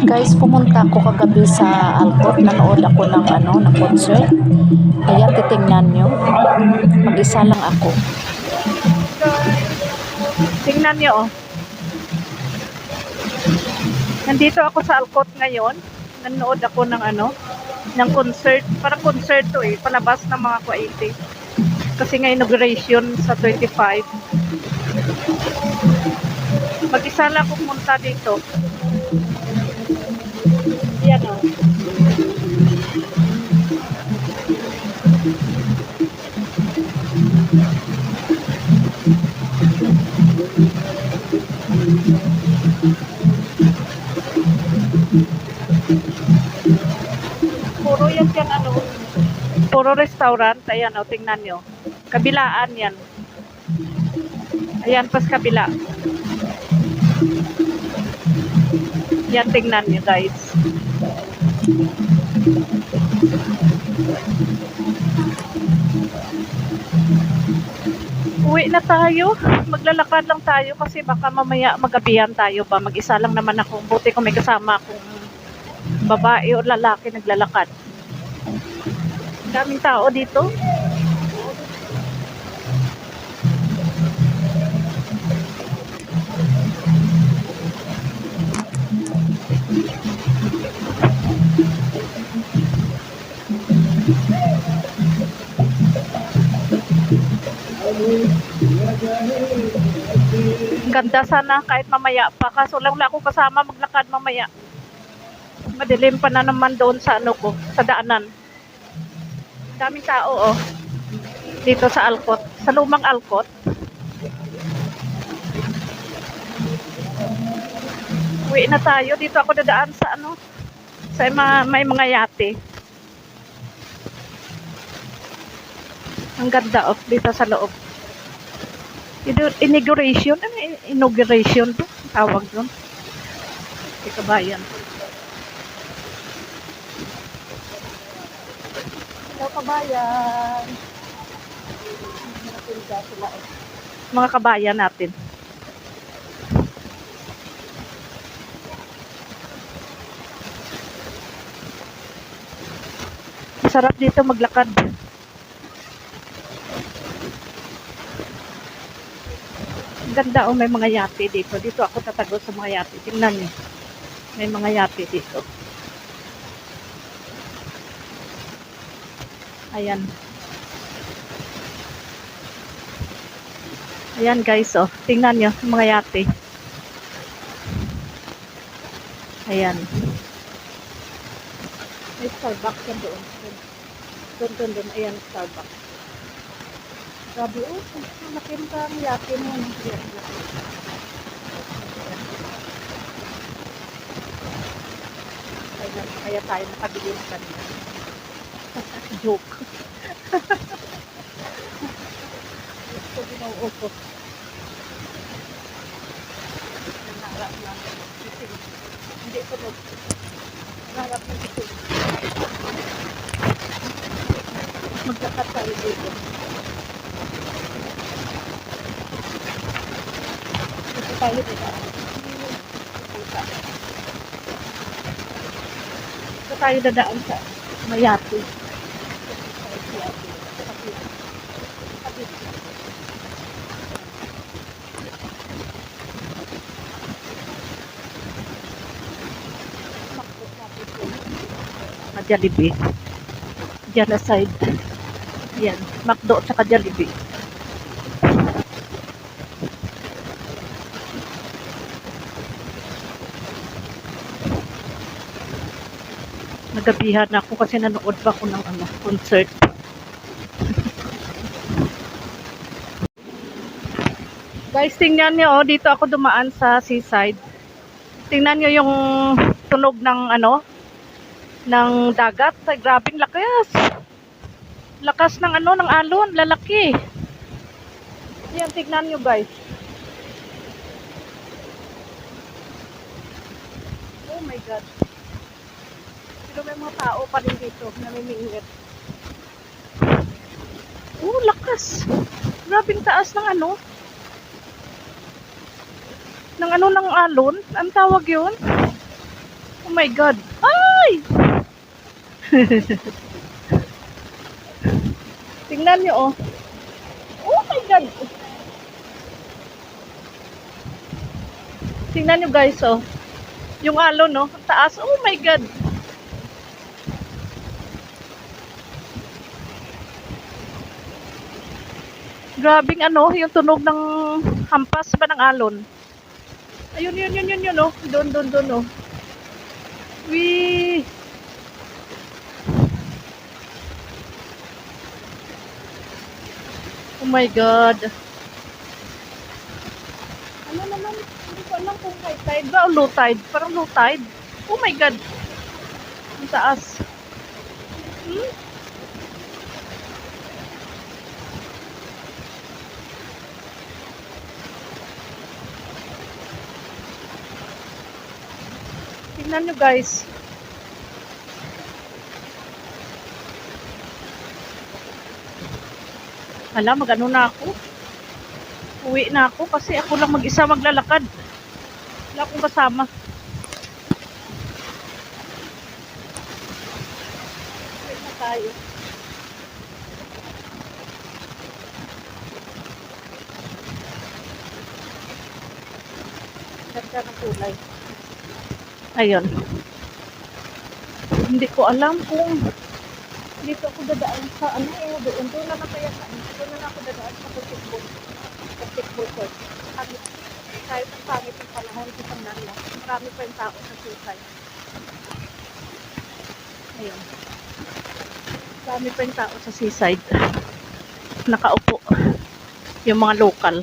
Guys, pumunta ako kagabi sa Alcott. Nanood ako ng concert. Ayan, titingnan nyo. Mag-isa lang ako. Tingnan nyo, oh. Nandito ako sa Alcott ngayon. Nanood ako ng concert. Parang concert to eh. Palabas ng mga Kuwaiti. Kasi nga inauguration sa 25. Mag-isa lang ako pumunta dito. Yan, oh. Puro yan puro restaurant. Ayan, oh, tingnan nyo. Kabilaan yan. Ayan, pas kabila. Yan, tingnan nyo, guys. Uwi na tayo. Maglalakad lang tayo kasi baka mamaya magabihan tayo pa. Mag-isa lang naman ako. Buti kung may kasama akong babae o lalaki naglalakad. Daming tao dito. Ganda sana kahit mamaya pa. Kaso lang wala akong kasama maglakad mamaya. Madilim pa na naman doon sa sa daanan. Daming tao, oh. Dito sa Alcott. Sa lumang Alcott. Uwi na tayo. Dito ako dadaan sa sa may mga yate. Ang ganda, oh. Dito sa loob. Inauguration. Inauguration to. Tawag doon. Kabayan. Hello, kabayan. Mga kabayan natin. Masarap dito maglakad. Ganda, oh, may mga yate dito. Dito ako tatago sa mga yate. Tingnan niyo. May mga yate dito. Ayan. Ayan, guys, oh. Tingnan niyo mga yate. Ayan. May Starbucks yan doon. Doon. Ayan, Starbucks. Grabe, oh. Makinta ang yate mo. Kaya tayo nakabili ng kanina. Joke. Ito ginoo ko. Nangarap ng itim. Hindi ko nangarap ng itim. Magkakat tayo dito. Ito tayo dito. Ito tayo dadaan sa Mayati. Jollibee. Diyan na side. Yan. McDo at saka Jollibee. Nagabihan ako kasi nanood pa ako ng concert. Guys, tingnan nyo, oh, dito ako dumaan sa seaside. Tingnan nyo yung tunog ng ng dagat. Ay, grabing lakas. Lakas ng ng alon, lalaki. Yan, tignan nyo, guys. Oh my God. Pero may mga tao pa rin dito na namimingit. Oh, lakas. Grabing taas ng ng alon. Ang tawag yun? Oh my God. Ay! Tingnan nyo, oh. Oh my God. Tingnan nyo guys, oh. Yung alon, no? Ang taas. Oh my God. Grabing ano, yung tunog ng hampas ba ng alon. Ayun, yun, oh. Doon, oh. Wee! Oh my God. Ano naman, hindi ko alam kung high tide ba o low tide. Parang low tide. Oh my God. Ang taas. Hmm? Tingnan nyo guys. Hala, mag-ano na ako. Uwi na ako kasi ako lang mag-isa maglalakad. Wala akong kasama. Uwi na tayo. Ganda ng kulay. Ayun. Hindi ko alam kung dito ako dadaan sa ano o doon. Doon na lang kaya sa doon na lang ako dadaan sa basketball. Basketball court. Kahit ang pangit ng panahon isang nala. Marami pa yung tao sa suicide. Ayun. Marami pa yung tao sa seaside. Nakaupo. Yung mga local.